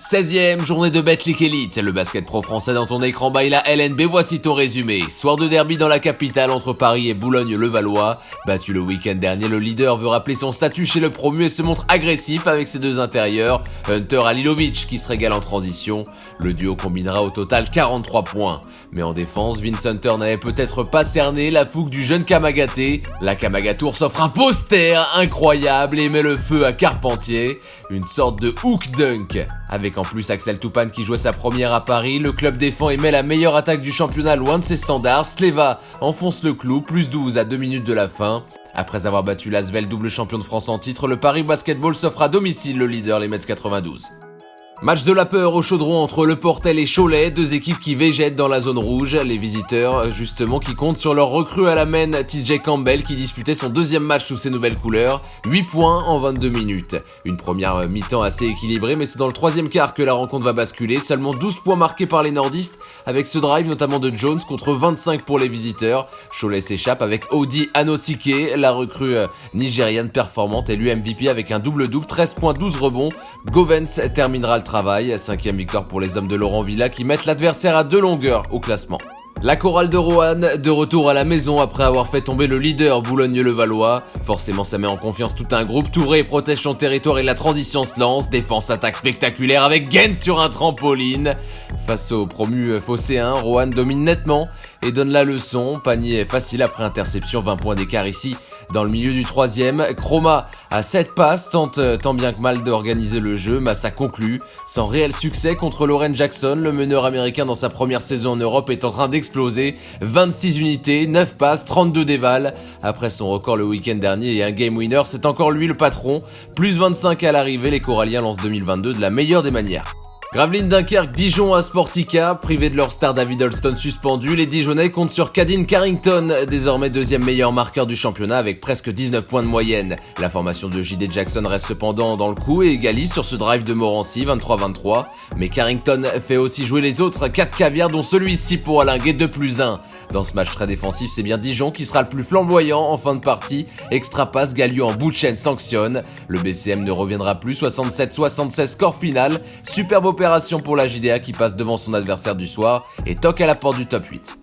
16e journée de Betclic Elite, le basket pro français dans ton écran by la LNB, voici ton résumé. Soir de derby dans la capitale entre Paris et Boulogne-le-Valois. Battu le week-end dernier, le leader veut rappeler son statut chez le promu et se montre agressif avec ses deux intérieurs, Hunter Halilovic qui se régale en transition. Le duo combinera au total 43 points. Mais en défense, Vince Hunter n'avait peut-être pas cerné la fougue du jeune Kamagaté. La Kamagatour s'offre un poster incroyable et met le feu à Carpentier. Une sorte de hook dunk. Avec en plus Axel Toupane qui jouait sa première à Paris, le club défend et met la meilleure attaque du championnat loin de ses standards. Sleva enfonce le clou, plus 12 à 2 minutes de la fin. Après avoir battu l'Asvel, double champion de France en titre, le Paris Basketball s'offre à domicile le leader, les Mets 92. Match de la peur au Chaudron entre Le Portel et Cholet, deux équipes qui végètent dans la zone rouge. Les visiteurs, justement, qui comptent sur leur recrue à la main, TJ Campbell, qui disputait son deuxième match sous ses nouvelles couleurs. 8 points en 22 minutes. Une première mi-temps assez équilibrée, mais c'est dans le troisième quart que la rencontre va basculer. Seulement 12 points marqués par les nordistes, avec ce drive notamment de Jones contre 25 pour les visiteurs. Cholet s'échappe avec Odi Anosike, la recrue nigériane performante, élue MVP avec un double-double, 13 points, 12 rebonds. Govens terminera le travail, 5e victoire pour les hommes de Laurent Villa qui mettent l'adversaire à 2 longueurs au classement. La chorale de Roanne, de retour à la maison après avoir fait tomber le leader Boulogne-le-Valois. Forcément ça met en confiance tout un groupe, Touré protège son territoire et la transition se lance, défense attaque spectaculaire avec Gaines sur un trampoline. Face au promu phocéen, Roanne domine nettement et donne la leçon, panier facile après interception, 20 points d'écart ici. Dans le milieu du troisième, Chroma à 7 passes, tente tant bien que mal d'organiser le jeu, Massa conclut. Sans réel succès contre Lauren Jackson, le meneur américain dans sa première saison en Europe est en train d'exploser. 26 unités, 9 passes, 32 dévals. Après son record le week-end dernier et un game winner, c'est encore lui le patron. Plus 25 à l'arrivée, les Coralliens lancent 2022 de la meilleure des manières. Gravelines Dunkerque, Dijon à Sportica, privés de leur star David Holston suspendu, les Dijonais comptent sur Cadine Carrington, désormais deuxième meilleur marqueur du championnat avec presque 19 points de moyenne. La formation de J.D. Jackson reste cependant dans le coup et égalise sur ce drive de Morancy, 23-23. Mais Carrington fait aussi jouer les autres, 4 caviars dont celui-ci pour alinguer 2+1. Dans ce match très défensif, c'est bien Dijon qui sera le plus flamboyant en fin de partie. Extra passe, Galliot en bout de chaîne sanctionne. Le BCM ne reviendra plus, 67-76 score final. Superbe opération pour la JDA qui passe devant son adversaire du soir et toque à la porte du top 8.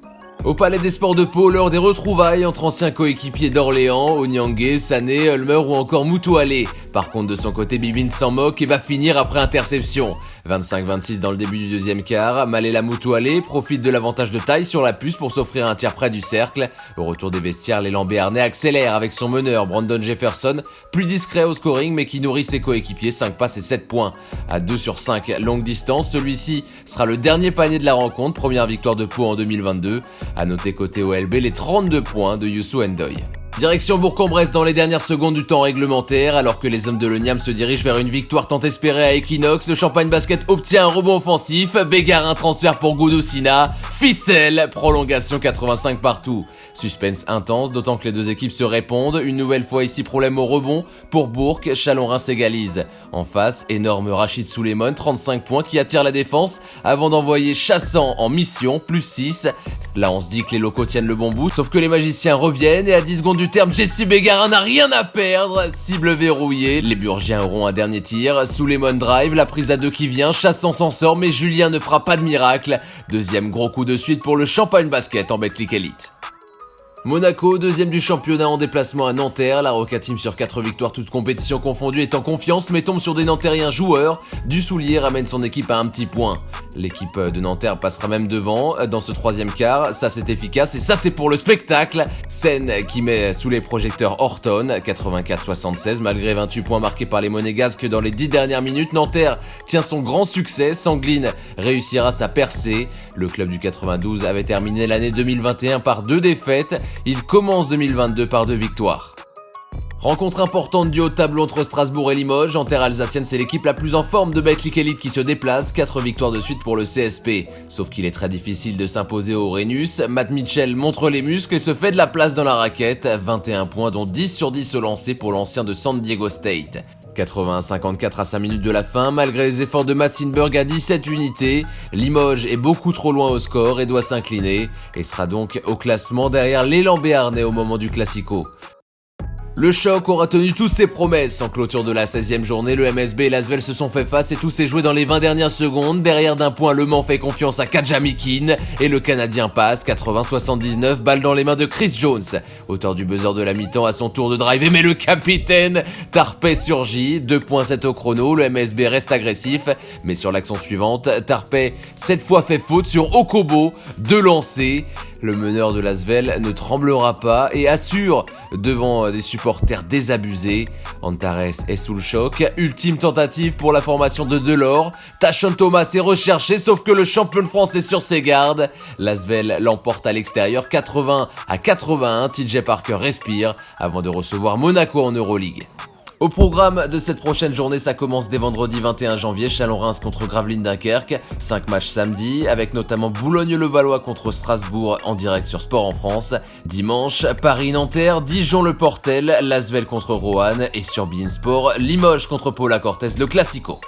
Au Palais des Sports de Pau, l'heure des retrouvailles entre anciens coéquipiers d'Orléans, Onyangé, Sané, Ulmer ou encore Moutoualé. Par contre, de son côté, Bibin s'en moque et va finir après interception. 25-26 dans le début du deuxième quart, Malela Moutoualé profite de l'avantage de taille sur la puce pour s'offrir un tir près du cercle. Au retour des vestiaires, l'élan béarnais accélère avec son meneur Brandon Jefferson, plus discret au scoring mais qui nourrit ses coéquipiers, 5 passes et 7 points. À 2 sur 5 longue distance, celui-ci sera le dernier panier de la rencontre, première victoire de Pau en 2022. À noter côté OLB les 32 points de Youssou Ndoye. Direction Bourg-en-Bresse dans les dernières secondes du temps réglementaire, alors que les hommes de l'Oniam se dirigent vers une victoire tant espérée à Equinox, le Champagne Basket obtient un rebond offensif, Bégard un transfert pour Goudoussina, ficelle, prolongation 85 partout. Suspense intense, d'autant que les deux équipes se répondent, une nouvelle fois ici problème au rebond, pour Bourg, Chalon-Reims s'égalise. En face, énorme Rachid Souleymane, 35 points qui attire la défense, avant d'envoyer Chassant en mission, plus 6. Là on se dit que les locaux tiennent le bon bout, sauf que les magiciens reviennent et à 10 secondes du terme, Jesse Bégarin n'a rien à perdre, cible verrouillée, les Burgiens auront un dernier tir, Souleymane drive, la prise à 2 qui vient, Chassant s'en sort mais Julien ne fera pas de miracle, deuxième gros coup de suite pour le Champagne Basket en Betclic Elite. Monaco, deuxième du championnat en déplacement à Nanterre, la Roca Team sur 4 victoires toutes compétitions confondues est en confiance mais tombe sur des Nantériens joueurs, du Soulier ramène son équipe à un petit point. L'équipe de Nanterre passera même devant dans ce troisième quart, ça c'est efficace et ça c'est pour le spectacle. Scène qui met sous les projecteurs Horton, 84-76 malgré 28 points marqués par les Monégasques dans les 10 dernières minutes, Nanterre tient son grand succès, Sangline réussira sa percée. Le club du 92 avait terminé l'année 2021 par 2 défaites. Il commence 2022 par 2 victoires. Rencontre importante du haut de tableau entre Strasbourg et Limoges. En terre alsacienne, c'est l'équipe la plus en forme de Betclic Elite qui se déplace. 4 victoires de suite pour le CSP. Sauf qu'il est très difficile de s'imposer au Rhenus. Matt Mitchell montre les muscles et se fait de la place dans la raquette. 21 points dont 10 sur 10 au lancer pour l'ancien de San Diego State. 81-54 à 5 minutes de la fin, malgré les efforts de Massenburg à 17 unités, Limoges est beaucoup trop loin au score et doit s'incliner, et sera donc au classement derrière l'élan béarnais au moment du Classico. Le choc aura tenu toutes ses promesses. En clôture de la 16e journée, le MSB et l'Asvel se sont fait face et tout s'est joué dans les 20 dernières secondes. Derrière d'un point, Le Mans fait confiance à Kadjamikin et le Canadien passe 80-79, balle dans les mains de Chris Jones. Auteur du buzzer de la mi-temps à son tour de driver, mais le capitaine Tarpey surgit. 2.7 au chrono, le MSB reste agressif, mais sur l'action suivante, Tarpey cette fois fait faute sur Okobo, 2 lancers. Le meneur de l'Asvel ne tremblera pas et assure devant des supporters désabusés. Antares est sous le choc. Ultime tentative pour la formation de Delors. Tachon Thomas est recherché, sauf que le champion de France est sur ses gardes. L'Asvel l'emporte à l'extérieur 80-81. TJ Parker respire avant de recevoir Monaco en Euroleague. Au programme de cette prochaine journée, ça commence dès vendredi 21 janvier, Chalon-Reims contre Gravelines Dunkerque, 5 matchs samedi, avec notamment Boulogne-le-Valois contre Strasbourg en direct sur Sport en France. Dimanche, Paris-Nanterre, Dijon-le Portel, l'Asvel contre Roanne et sur beIN Sport, Limoges contre Paula Cortez, le Classico.